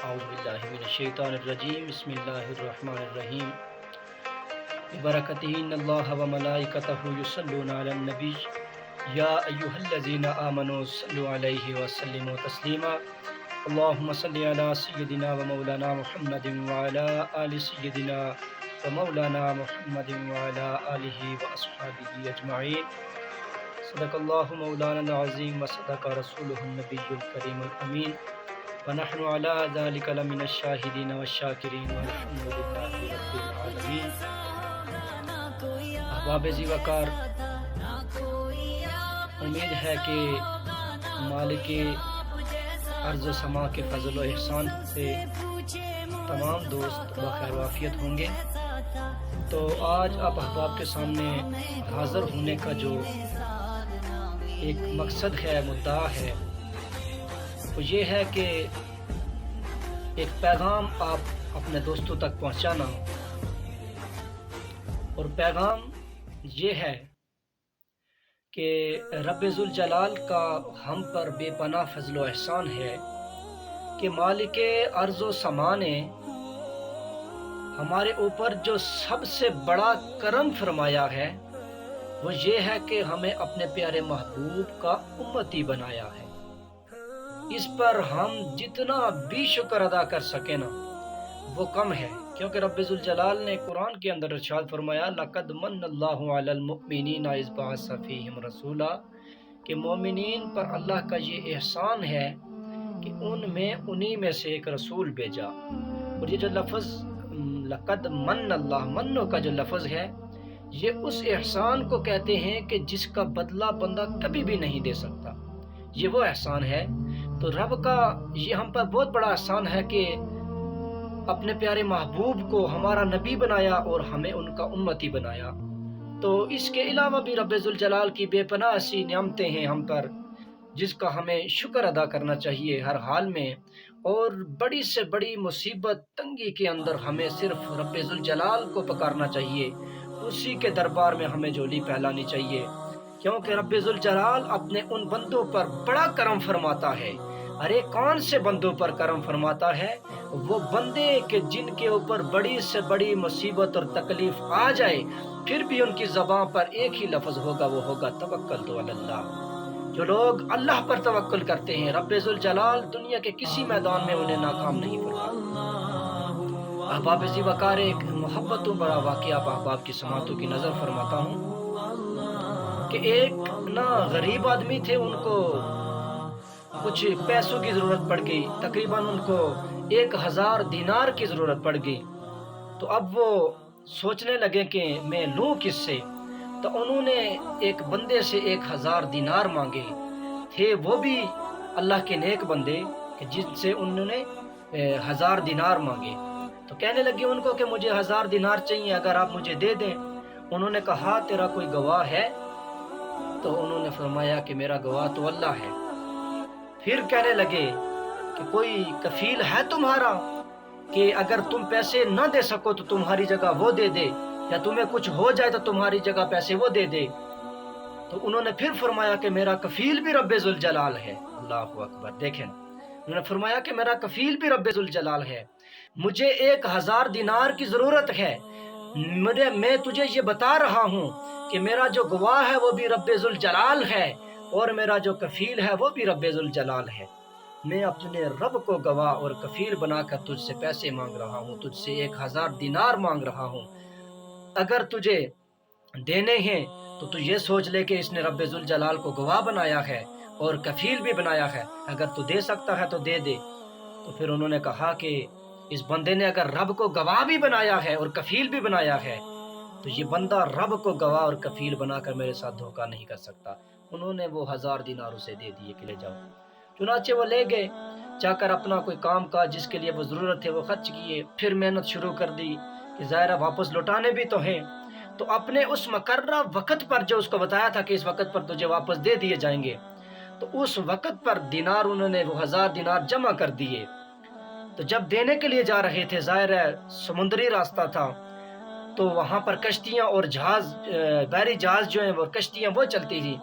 أعوذ بالله من الشيطان الرجيم بسم الله الرحمن الرحيم ببركته إن الله وملائكته يصلون على النبي يا أيها الذين آمنوا صلوا عليه وسلموا تسليما اللهم صل على سيدنا ومولانا محمد وعلى آل سيدنا ومولانا محمد وعلى آله وأصحابه أجمعين صدق الله مولانا العظيم وصدق رسوله النبي الكريم الأمين ونحن على ذلك لمن الشاهدين والشاکرین والحمد للہ رب العالمین۔ احباب ذی وقار، امید ہے کہ مالک ارض و سما کے فضل و احسان سے تمام دوست بخیر و عافیت ہوں گے۔ تو آج آپ احباب کے سامنے حاضر ہونے کا جو ایک مقصد ہے، مدعا ہے، وہ یہ ہے کہ ایک پیغام آپ اپنے دوستوں تک پہنچانا، اور پیغام یہ ہے کہ رب ذوالجلال کا ہم پر بے پناہ فضل و احسان ہے کہ مالک ارض و سما نے ہمارے اوپر جو سب سے بڑا کرم فرمایا ہے وہ یہ ہے کہ ہمیں اپنے پیارے محبوب کا امتی بنایا ہے۔ اس پر ہم جتنا بھی شکر ادا کر سکیں نا وہ کم ہے، کیونکہ رب ذوالجلال نے قرآن کے اندر ارشاد فرمایا لَقَدْ مَنَّ اللَّهُ عَلَى الْمُؤْمِنِينَ إِذْ بَعَثَ فِيهِمْ رَسُولًا، کہ مومنین پر اللہ کا یہ احسان ہے کہ انہی میں سے ایک رسول بھیجا۔ اور یہ جو لفظ لَقَدْ مَنَّ اللَّهُ، منو کا جو لفظ ہے، یہ اس احسان کو کہتے ہیں کہ جس کا بدلہ بندہ کبھی بھی نہیں دے سکتا۔ یہ وہ احسان ہے۔ تو رب کا یہ ہم پر بہت بڑا احسان ہے کہ اپنے پیارے محبوب کو ہمارا نبی بنایا اور ہمیں ان کا امتی بنایا۔ تو اس کے علاوہ بھی رب ذوالجلال کی بے پناہ ایسی نعمتیں ہیں ہم پر جس کا ہمیں شکر ادا کرنا چاہیے ہر حال میں، اور بڑی سے بڑی مصیبت تنگی کے اندر ہمیں صرف رب ذوالجلال کو پکارنا چاہیے، اسی کے دربار میں ہمیں جھولی پھیلانی چاہیے، کیونکہ رب ذوالجلال اپنے ان بندوں پر بڑا کرم فرماتا ہے۔ ارے کون سے بندوں پر کرم فرماتا ہے؟ وہ بندے کہ جن کے اوپر بڑی سے بڑی مصیبت اور تکلیف آ جائے پھر بھی ان کی زبان پر ایک ہی لفظ ہوگا، وہ ہوگا توکلت علی اللہ۔ جو لوگ اللہ پر توکل کرتے ہیں رب ذوالجلال دنیا کے کسی میدان میں انہیں ناکام نہیں فرماتا۔ احباب ذی وقار، ایک محبتوں بڑا واقعہ آپ احباب کی سماعتوں کی نظر فرماتا ہوں کہ ایک غریب آدمی تھے، ان کو کچھ پیسوں کی ضرورت پڑ گئی، تقریباً ان کو 1000 دینار کی ضرورت پڑ گئی۔ تو اب وہ سوچنے لگے کہ میں لوں کس سے؟ تو انہوں نے ایک بندے سے 1000 دینار مانگے تھے، وہ بھی اللہ کے نیک بندے کہ جن سے انہوں نے 1000 دینار مانگے۔ تو کہنے لگے ان کو کہ مجھے 1000 دینار چاہیے، اگر آپ مجھے دے دیں۔ انہوں نے کہا تیرا کوئی گواہ ہے؟ تو انہوں نے فرمایا کہ میرا گواہ تو اللہ ہے۔ پھر کہنے لگے کہ کوئی کفیل ہے تمہارا کہ اگر تم پیسے نہ دے سکو تو تمہاری جگہ وہ دے دے، یا تمہیں کچھ ہو جائے تو تمہاری جگہ پیسے وہ دے دے؟ تو انہوں نے پھر فرمایا کہ میرا کفیل بھی رب ذوالجلال ہے۔ اللہ اکبر! دیکھیں، انہوں نے فرمایا کہ میرا کفیل بھی رب ذوالجلال ہے، مجھے 1000 دینار کی ضرورت ہے، میں تجھے یہ بتا رہا ہوں کہ میرا جو گواہ ہے وہ بھی رب ذوالجلال ہے، اور میرا جو کفیل ہے وہ بھی رب ذوالجلال ہے۔ میں اپنے رب کو گواہ اور کفیل بنا کر تجھ سے پیسے مانگ رہا ہوں، تجھ سے 1000 دینار مانگ رہا ہوں۔ اگر تجھے دینے ہیں تو تو یہ سوچ لے کہ اس نے رب ذوالجلال کو گواہ بنایا ہے اور کفیل بھی بنایا ہے، اگر تو دے سکتا ہے تو دے دے۔ تو پھر انہوں نے کہا کہ اس بندے نے اگر رب کو گواہ بھی بنایا ہے اور کفیل بھی بنایا ہے تو یہ بندہ رب کو گواہ اور کفیل بنا کر میرے ساتھ دھوکہ نہیں کر سکتا۔ انہوں نے وہ 1000 دینار اسے دے دیے کہ لے جاؤ۔ چنانچہ وہ لے گئے، جا کر اپنا کوئی کام کاج جس کے لیے وہ ضرورت ہے وہ خرچ کیے، پھر محنت شروع کر دی کہ ظاہرہ واپس لوٹانے بھی تو ہیں۔ تو اپنے اس مقررہ وقت پر جو اس کو بتایا تھا کہ اس وقت پر تجھے واپس دے دیے جائیں گے، تو اس وقت پر دینار انہوں نے وہ 1000 دینار جمع کر دیے۔ تو جب دینے کے لیے جا رہے تھے، ظاہر ہے سمندری راستہ تھا، تو وہاں پر کشتیاں اور جہاز، بحری جہاز جو ہیں وہ کشتیاں وہ چلتی تھی۔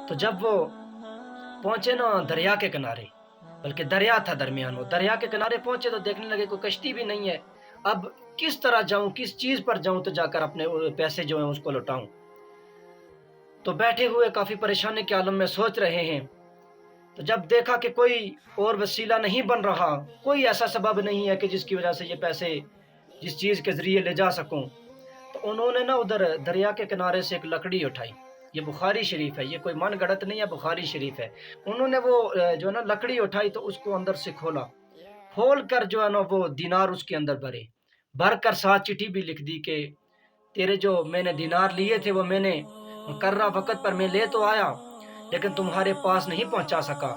تو جب وہ پہنچے نا دریا کے کنارے، बल्कि दरिया था दरमियान। वो दरिया के किनारे पहुंचे तो देखने लगे कोई कश्ती भी नहीं है। अब किस तरह जाऊं, किस चीज पर जाऊं तो जाकर अपने पैसे जो हैं उसको लौटाऊं। तो बैठे हुए काफी परेशानी के आलम में सोच रहे हैं। तो जब देखा कि कोई और वसीला नहीं बन रहा, कोई ऐसा सबब नहीं है कि जिसकी वजह से ये पैसे जिस चीज के जरिए ले जा सकूं, तो उन्होंने ना उधर दरिया के किनारे से एक लकड़ी उठाई। ये बुखारी शरीफ है, ये कोई मन गढ़ंत नहीं है, बुखारी शरीफ है। उन्होंने वो जो है ना लकड़ी उठाई तो उसको अंदर से खोला, खोल कर जो है ना वो दिनार उसके अंदर भरे, भर कर साथ चिट्ठी भी लिख दी कि तेरे जो मैंने दिनार लिए थे वो मैंने मुकर्रा वक़्त पर मैं ले तो आया, लेकिन तुम्हारे पास नहीं पहुंचा सका,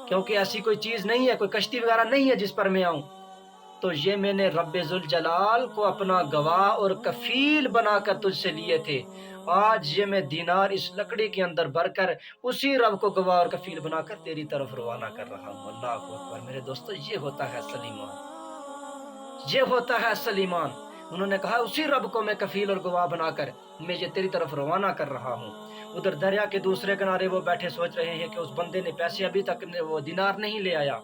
क्योंकि ऐसी कोई चीज़ नहीं है, कोई कश्ती वगैरह नहीं है जिस पर मैं आऊं। तो ये मैंने रब्बे जुल जलाल को अपना गवाह और कफील बनाकर तुझसे लिए थे। आज ये मैं दिनार इस लकड़ी के अंदर भरकर उसी रब को गवाह और कफील बनाकर तेरी तरफ रवाना कर रहा हूँ। अल्लाह अकबर। मेरे दोस्तों, ये होता है असल ईमान, ये होता है असल ईमान। उन्होंने कहा उसी रब को मैं कफील और गवाह बनाकर मैं ये तेरी तरफ रवाना कर रहा हूँ। उधर दरिया के दूसरे किनारे वो बैठे सोच रहे हैं कि उस बंदे ने पैसे अभी तक वो दिनार नहीं ले आया।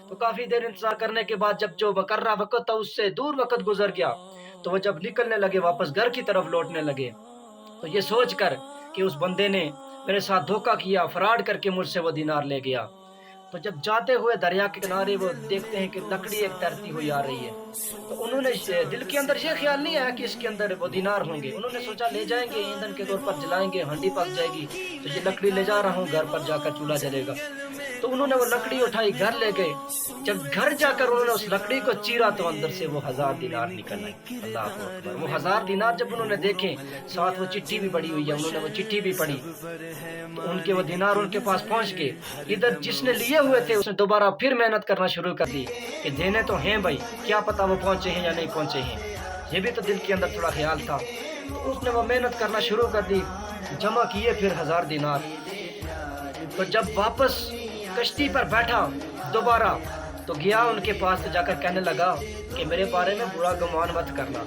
तो काफी देर इंतजार करने के बाद जब जो मुकर्रा वक्त था उससे दूर वक्त गुजर गया, तो वो जब निकलने लगे वापस घर की तरफ लौटने लगे, तो ये सोच कर कि उस बंदे ने मेरे साथ धोखा किया, फ्रॉड करके मुझसे वो दिनार ले गया। तो जब जाते हुए दरिया के किनारे वो देखते हैं कि लकड़ी एक तैरती हुई आ रही है, तो उन्होंने दिल के अंदर ये ख्याल नहीं आया कि इसके अंदर वो दिनार होंगे। उन्होंने सोचा ले जाएंगे, ईंधन के तौर पर जलाएंगे, हंडी पक जाएगी, तो ये लकड़ी ले जा रहा हूँ, घर पर जाकर चूल्हा जलेगा। तो उन्होंने वो लकड़ी उठाई, घर ले गए। जब घर जाकर उन्होंने उस लकड़ी को चीरा तो अंदर से वो 1000 दिनार निकल आए। अल्लाह अकबर। वो 1000 दिनार जब उन्होंने देखे, साथ वो चिट्ठी भी पड़ी हुई है, उन्होंने वो चिट्ठी भी पढ़ी, तो उनके वो दिनार उनके पास पहुंच गए। इधर जिसने लिए हुए थे उसने दोबारा फिर मेहनत करना शुरू कर दी कि देने तो हैं भाई, क्या पता वो पहुंचे हैं या नहीं पहुंचे हैं। ये भी तो दिल के अंदर थोड़ा ख्याल था। तो उसने वो मेहनत करना शुरू कर दी, जमा किए फिर 1000 दिनार। तो जब वापस कश्ती पर बैठा दोबारा, तो गया उनके पास, तो जाकर कहने लगा कि मेरे बारे में बुरा गुमान मत करना,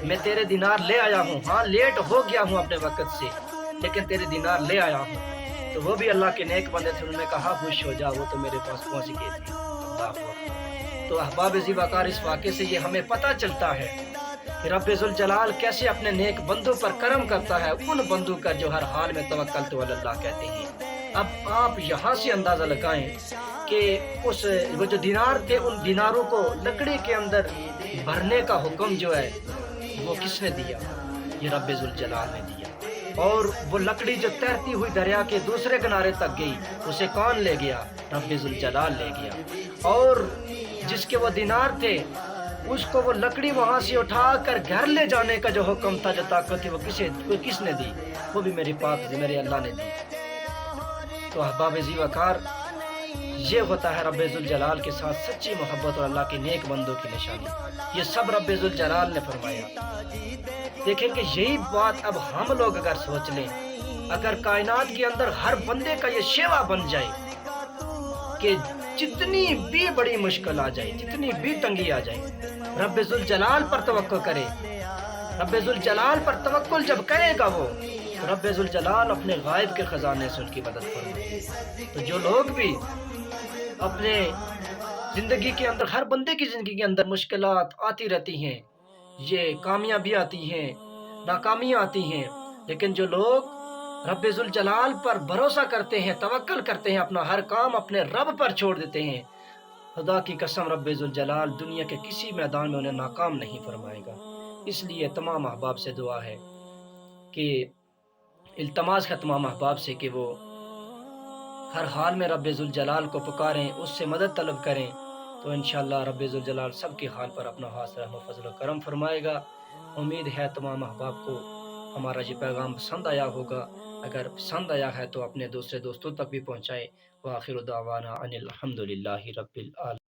मैं तेरे दिनार ले आया हूँ। हाँ, लेट हो गया हूँ अपने वक्त से, लेकिन तेरे दिनार ले आया हूँ। तो वो भी अल्लाह के नेक बंदे थे, उन्होंने कहा खुश हो जा, वो तो मेरे पास पहुंच गए थे। अल्लाह अकबर। तो अहबाब ज़ीबाकार, इस वाक़े से ये हमें पता चलता है कि रब्बे जुल जलाल कैसे अपने नेक बंदों पर करम करता है, उन बंदों का जो हर हाल में तवक्कल तो अल्लाह कहते हैं। अब आप यहाँ से अंदाज़ा लगाएं कि उस वो जो दिनार थे, उन दिनारों को लकड़ी के अंदर भरने का हुक्म जो है वो किसने दिया? ये रब्बे जुल जलाल ने दिया। और वो लकड़ी जो तैरती हुई दरिया के दूसरे किनारे तक गई, उसे कौन ले गया? रब्बे जुल जलाल ले गया। और जिसके वो दिनार थे, उसको वो लकड़ी वहां से उठाकर घर ले जाने का जो हुक्म था, जो ताकत थी, वो किसने दी? वो भी मेरे पाक मेरे अल्लाह ने दी। तो अहबाब ज़ीबाकार, ये होता है रब्बे जुल जलाल के साथ सच्ची मोहब्बत और अल्लाह के नेक बंदों की निशानी। ये सब रब्बे जुल जलाल ने फरमाया। देखें कि यही बात अब हम लोग अगर सोच लें, अगर कायनात के अंदर हर बंदे का ये शेवा बन जाए कि जितनी भी बड़ी मुश्किल आ जाए, जितनी भी तंगी आ जाए, रब्बे जुल जलाल पर तवक्कुल करे। रब्बे जुल जलाल पर तवक्कुल जब करेगा वो, तो रब्बे जुल जलाल अपने गायब के खजाने से उनकी मदद करेगा। तो जो लोग भी अपने जिंदगी के अंदर, हर बंदे की जिंदगी के अंदर मुश्किलात आती रहती हैं, ये कामयाबी आती हैं, नाकामियाँ आती हैं, लेकिन जो लोग रब्बे जुल जलाल पर भरोसा करते हैं, तवक्कल करते हैं, अपना हर काम अपने रब पर छोड़ देते हैं, खुदा की कसम रब्बे जुल जलाल दुनिया के किसी मैदान में उन्हें नाकाम नहीं फरमाएगा। इसलिए तमाम अहबाब से दुआ है कि इल्तमास है तमाम अहबाब से कि वो हर हाल में रब्बे जुल जलाल को पुकारें, उससे मदद तलब करें, तो इंशाअल्लाह रब्बे जुल जलाल सबके हाल पर अपना हाथ रहम फजल करम फरमाएगा। उम्मीद है तमाम अहबाब को हमारा ये पैगाम पसंद आया होगा। अगर पसंद आया है तो अपने दूसरे दोस्तों तक भी पहुँचाएँ। व आखिर दावाना अनिल हम्दुलिल्लाहि रब्बिल आलमीन।